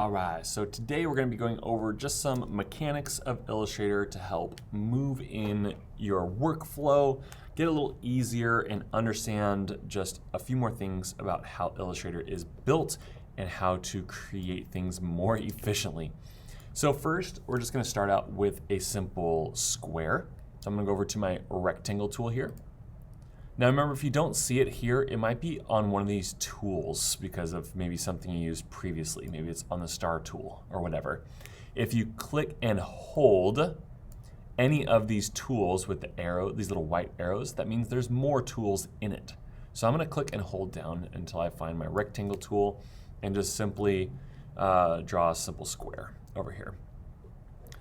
All right, so today we're going to be going over just some mechanics of Illustrator to help move in your workflow, get a little easier, and understand just a few more things about how Illustrator is built and how to create things more efficiently. So first, we're just going to start out with a simple square. So I'm going to go over to my rectangle tool here. Now remember, if you don't see it here, it might be on one of these tools because of maybe something you used previously. Maybe it's on the star tool or whatever. If you click and hold any of these tools with the arrow, these little white arrows, that means there's more tools in it. So I'm going to click and hold down until I find my rectangle tool and just simply draw a simple square over here.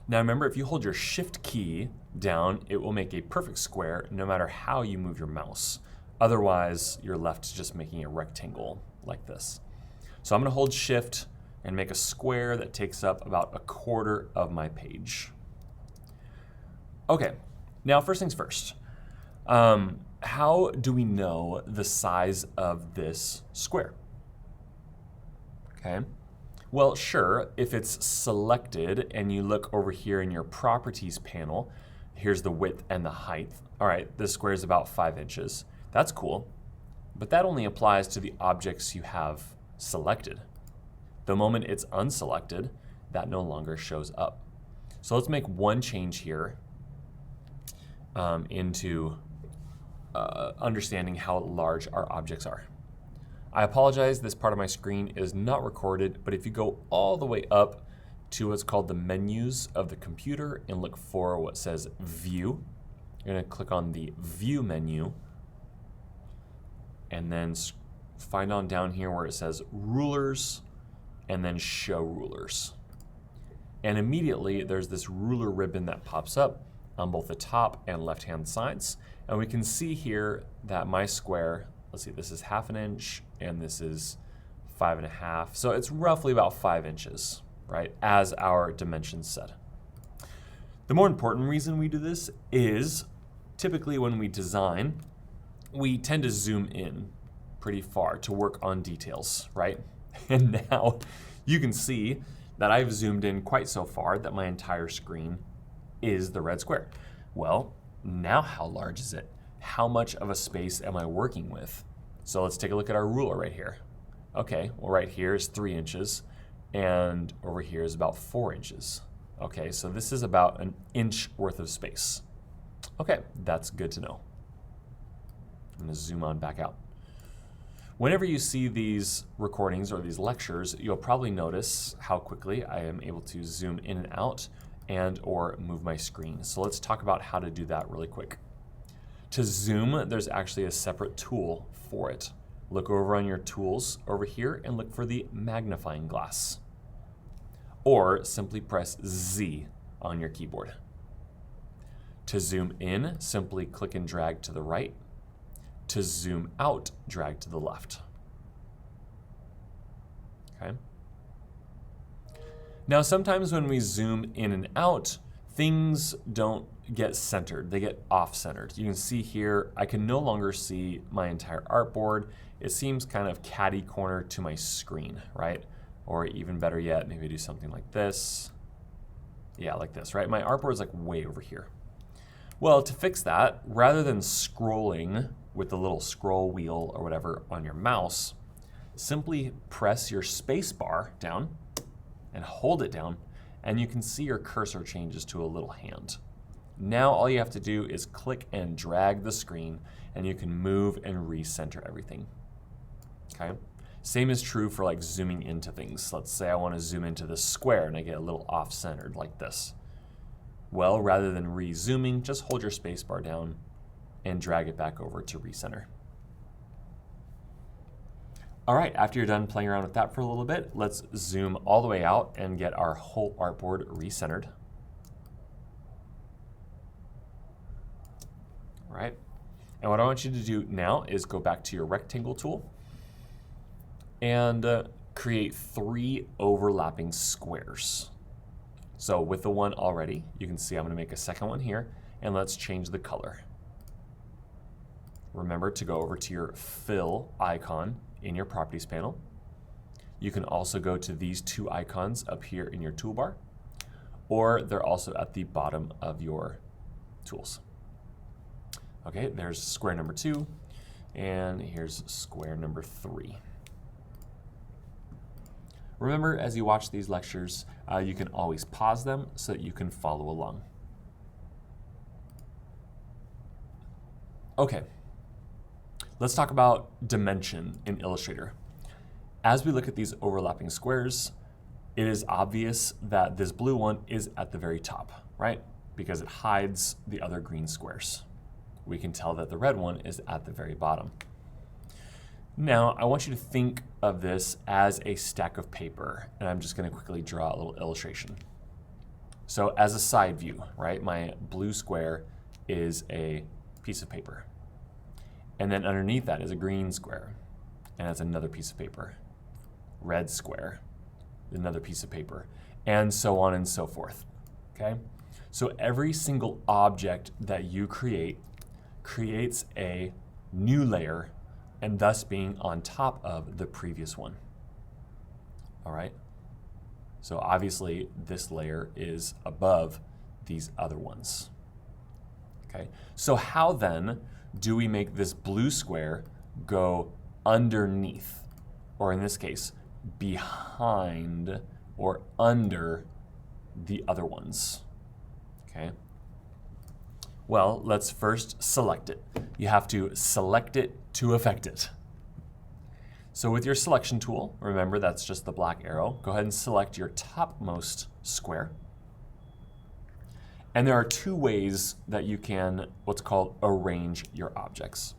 Now remember, if you hold your shift key down, it will make a perfect square no matter how you move your mouse. Otherwise, you're left just making a rectangle like this. So I'm going to hold shift and make a square that takes up about a quarter of my page. Okay, now first things first. How do we know the size of this square? Okay. Well, sure, if it's selected and you look over here in your properties panel, here's the width and the height. All right, this square is about 5 inches. That's cool, but that only applies to the objects you have selected. The moment it's unselected, that no longer shows up. So let's make one change here into understanding how large our objects are. I apologize, this part of my screen is not recorded, but if you go all the way up to what's called the menus of the computer and look for what says View, you're going to click on the View menu and then find on down here where it says Rulers and then Show Rulers. And immediately there's this ruler ribbon that pops up on both the top and left-hand sides. And we can see here that my square, let's see, this is 1/2 inch and this is 5.5. So it's roughly about 5 inches, right, as our dimensions said. The more important reason we do this is typically when we design, we tend to zoom in pretty far to work on details, right? And now you can see that I've zoomed in quite so far that my entire screen is the red square. Well, now how large is it? How much of a space am I working with? So let's take a look at our ruler right here. Okay, well right here is 3 inches and over here is about 4 inches. Okay, so this is about an inch worth of space. Okay, that's good to know. I'm gonna zoom on back out. Whenever you see these recordings or these lectures, you'll probably notice how quickly I am able to zoom in and out and or move my screen. So let's talk about how to do that really quick. To zoom, there's actually a separate tool for it. Look over on your tools over here and look for the magnifying glass. Or simply press Z on your keyboard. To zoom in, simply click and drag to the right. To zoom out, drag to the left. Okay. Now sometimes when we zoom in and out, things don't get centered, they get off-centered. You can see here, I can no longer see my entire artboard. It seems kind of catty-corner to my screen, right? Or even better yet, maybe do something like this. Yeah, like this, right? My artboard's like way over here. Well, to fix that, rather than scrolling with the little scroll wheel or whatever on your mouse, simply press your space bar down and hold it down, and you can see your cursor changes to a little hand. Now all you have to do is click and drag the screen and you can move and recenter everything. Okay? Same is true for like zooming into things. Let's say I want to zoom into this square and I get a little off-centered like this. Well, rather than re-zooming, just hold your space bar down and drag it back over to recenter. All right, after you're done playing around with that for a little bit, let's zoom all the way out and get our whole artboard recentered. All right, and what I want you to do now is go back to your rectangle tool and create 3 overlapping squares. So with the one already, you can see I'm gonna make a second one here, and let's change the color. Remember to go over to your fill icon in your properties panel. You can also go to these two icons up here in your toolbar, or they're also at the bottom of your tools. Okay, there's square number 2, and here's square number 3. Remember, as you watch these lectures, you can always pause them so that you can follow along. Okay, let's talk about dimension in Illustrator. As we look at these overlapping squares, it is obvious that this blue one is at the very top, right? Because it hides the other green squares. We can tell that the red one is at the very bottom. Now, I want you to think of this as a stack of paper, and I'm just going to quickly draw a little illustration. So as a side view, right, my blue square is a piece of paper. And then underneath that is a green square, and that's another piece of paper. Red square, another piece of paper, and so on and so forth, okay? So every single object that you create creates a new layer, and thus being on top of the previous one, all right? So obviously this layer is above these other ones, okay? So how then do we make this blue square go underneath, or in this case, behind or under the other ones, okay? Well, let's first select it. You have to select it to affect it. So with your selection tool, remember that's just the black arrow, go ahead and select your topmost square. And there are two ways that you can what's called arrange your objects.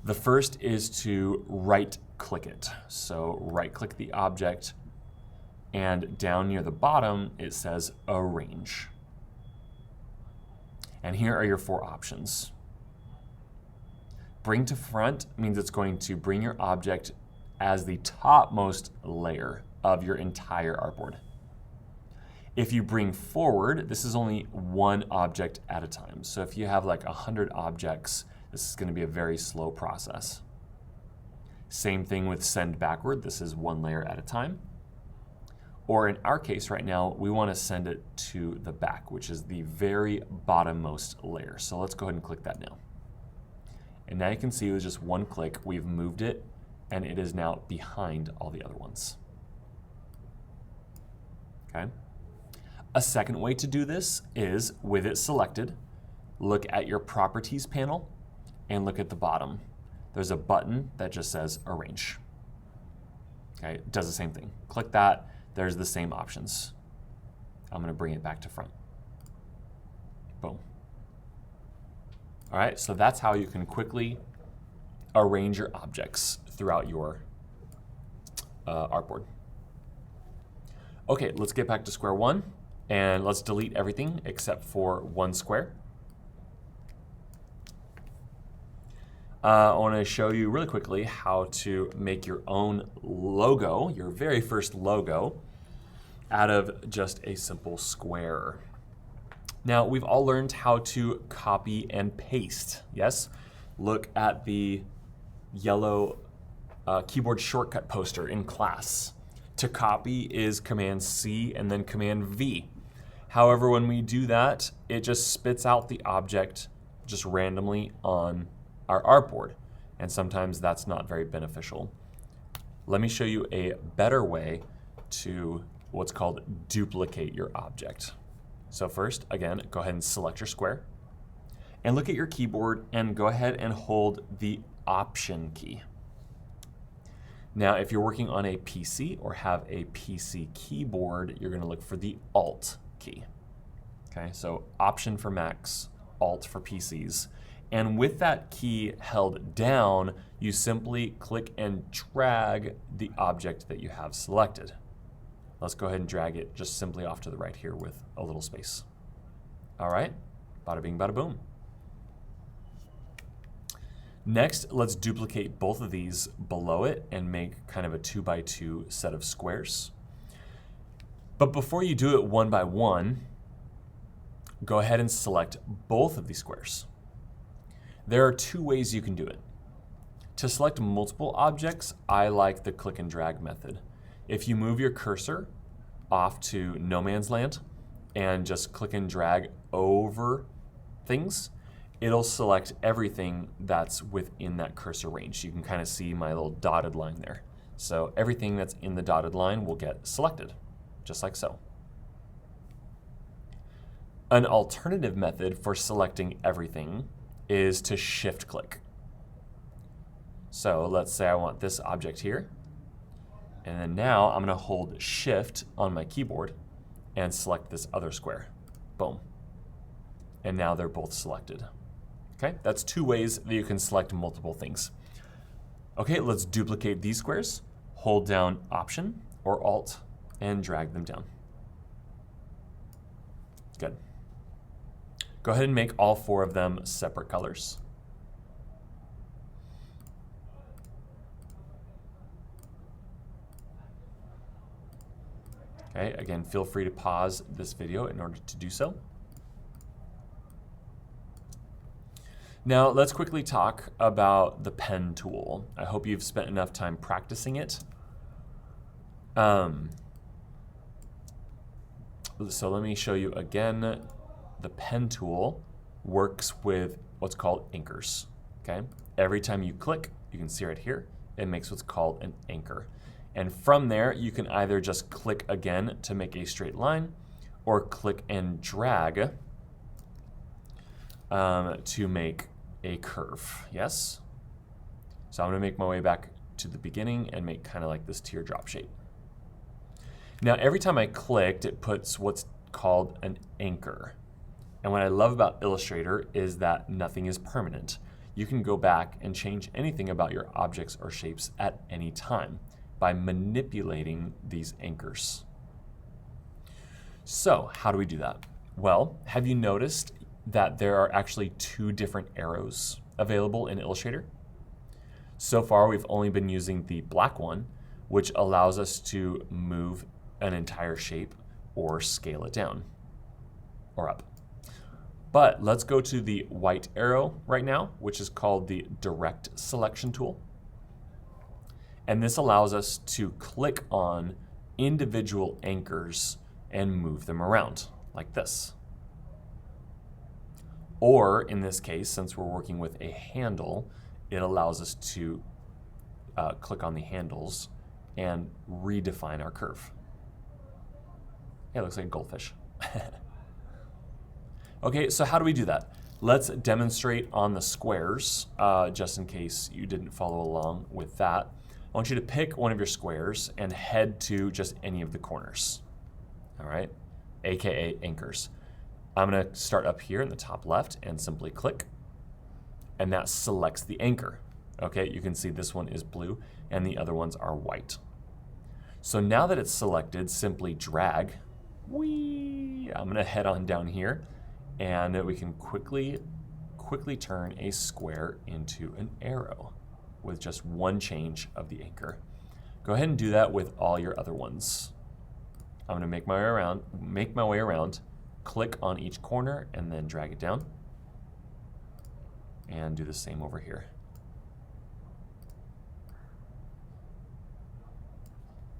The first is to right-click it. So right-click the object, and down near the bottom it says Arrange. And here are your 4 options. Bring to front means it's going to bring your object as the topmost layer of your entire artboard. If you bring forward, this is only one object at a time. So if you have like 100 objects, this is going to be a very slow process. Same thing with send backward. This is one layer at a time. Or in our case right now, we want to send it to the back, which is the very bottommost layer. So let's go ahead and click that now. And now you can see with just one click, we've moved it, and it is now behind all the other ones. Okay. A second way to do this is, with it selected, look at your Properties panel and look at the bottom. There's a button that just says Arrange. Okay, it does the same thing. Click that, there's the same options. I'm going to bring it back to front. Boom. All right, so that's how you can quickly arrange your objects throughout your artboard. Okay, let's get back to square one, and let's delete everything except for one square. I want to show you really quickly how to make your own logo, your very first logo, out of just a simple square. Now, we've all learned how to copy and paste, yes? Look at the yellow keyboard shortcut poster in class. To copy is Command-C and then Command-V. However, when we do that, it just spits out the object just randomly on our artboard, and sometimes that's not very beneficial. Let me show you a better way to what's called duplicate your object. So first, again, go ahead and select your square, and look at your keyboard and go ahead and hold the Option key. Now, if you're working on a PC or have a PC keyboard, you're gonna look for the Alt key. Okay, so Option for Macs, Alt for PCs. And with that key held down, you simply click and drag the object that you have selected. Let's go ahead and drag it just simply off to the right here with a little space. All right, bada bing, bada boom. Next, let's duplicate both of these below it and make kind of a 2x2 set of squares. But before you do it one by one, go ahead and select both of these squares. There are two ways you can do it. To select multiple objects, I like the click and drag method. If you move your cursor off to no man's land and just click and drag over things, it'll select everything that's within that cursor range. You can kind of see my little dotted line there. So everything that's in the dotted line will get selected, just like so. An alternative method for selecting everything is to shift click. So let's say I want this object here. And then now I'm going to hold shift on my keyboard and select this other square. Boom. And now they're both selected. Okay, that's 2 ways that you can select multiple things. Okay, let's duplicate these squares. Hold down Option or Alt and drag them down. Good. Go ahead and make all 4 of them separate colors. Okay, again, feel free to pause this video in order to do so. Now, let's quickly talk about the pen tool. I hope you've spent enough time practicing it. So let me show you again. The pen tool works with what's called anchors. Okay, every time you click, you can see right here, it makes what's called an anchor. And from there, you can either just click again to make a straight line, or click and drag to make a curve. Yes? So I'm going to make my way back to the beginning and make kind of like this teardrop shape. Now, every time I clicked, it puts what's called an anchor. And what I love about Illustrator is that nothing is permanent. You can go back and change anything about your objects or shapes at any time by manipulating these anchors. So how do we do that? Well, have you noticed that there are actually 2 different arrows available in Illustrator? So far, we've only been using the black one, which allows us to move an entire shape or scale it down or up. But let's go to the white arrow right now, which is called the Direct Selection tool. And this allows us to click on individual anchors and move them around like this. Or in this case, since we're working with a handle, it allows us to click on the handles and redefine our curve. Yeah, it looks like a goldfish. Okay, so how do we do that? Let's demonstrate on the squares, just in case you didn't follow along with that. I want you to pick one of your squares and head to just any of the corners, all right? AKA anchors. I'm gonna start up here in the top left and simply click, and that selects the anchor. Okay, you can see this one is blue and the other ones are white. So now that it's selected, simply drag. Whee! I'm gonna head on down here and we can quickly turn a square into an arrow with just one change of the anchor. Go ahead and do that with all your other ones. I'm gonna make my way around, click on each corner and then drag it down. And do the same over here.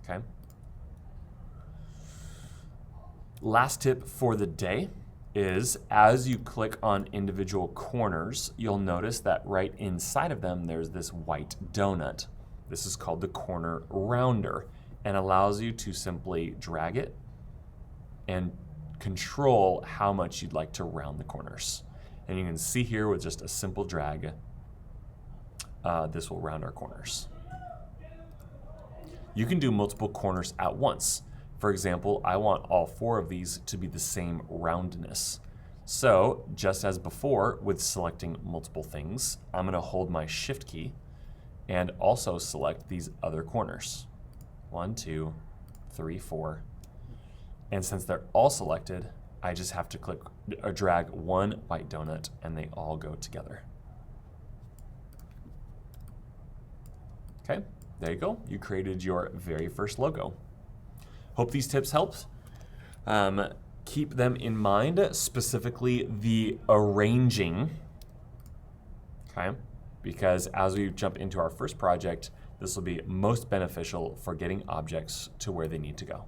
Okay. Last tip for the day is as you click on individual corners, you'll notice that right inside of them there's this white donut. This is called the corner rounder and allows you to simply drag it and control how much you'd like to round the corners. And you can see here with just a simple drag, this will round our corners. You can do multiple corners at once. For example, I want all 4 of these to be the same roundness. So just as before with selecting multiple things, I'm gonna hold my Shift key and also select these other corners. 1, 2, 3, 4. And since they're all selected, I just have to click or drag one white donut and they all go together. Okay, there you go. You created your very first logo. Hope these tips helped. Keep them in mind, specifically the arranging, okay? Because as we jump into our first project, This will be most beneficial for getting objects to where they need to go.